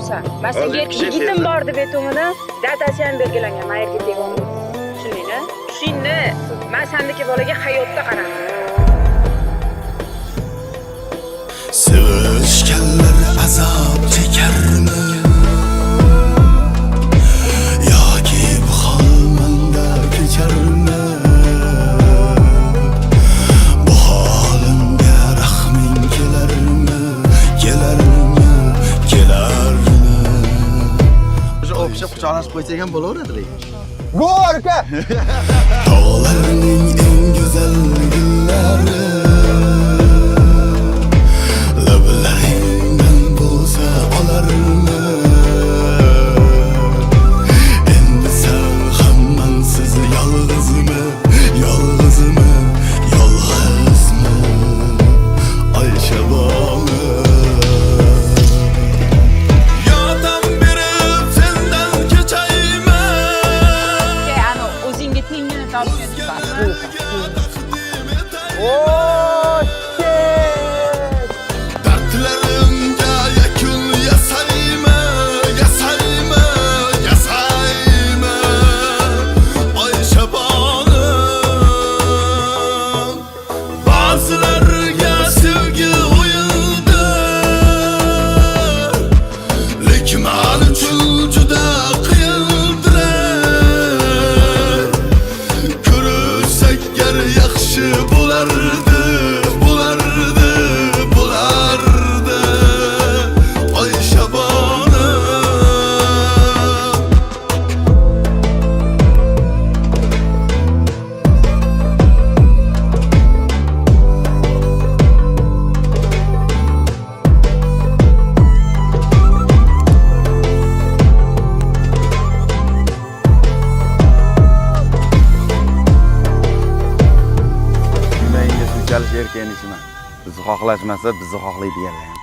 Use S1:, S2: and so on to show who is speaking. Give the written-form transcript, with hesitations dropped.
S1: qilyapsan? Men senga yigitim bor deb aytuvdim. Datasi ham belgilangan, men yerga tegib. Tushundingmi? Tushingni. Men sendagi bolaga hayotda qaradim.
S2: Sevishganlar azob chekarmi? Yoki bu hol menda kecharmi? Bu holimga rahming kelarmi? Kelarmi? Kelarmi?
S3: O'sha o'pishib quchoqlashib qo'ysak ham bo'laveradi.
S4: Gorka!
S2: Tog'larning eng go'zal gullari lablaringdan bo'lsa olarmi? Endi sen hammansiz yolg'izmi? Yolg'izmi? Yolg'izmi? Oysha bola yordam berib sendan kechaymi?
S1: Ana o'zingga tengini topgan bas.
S2: Dardlarimga yakun yasaymi? Yasaymi? Yasaymi? Oysha bolam ba'zilarga sevgi o'yindi, lekin men uchun juda qiyindir. Ko'rsak gar yaxshi bo'lardi, bo'lardi, bo'lardi. Oysha bolam
S3: Menga shunchalik erkin ishman. Bizni xohlashmasa, bizni xohlaydiganlar.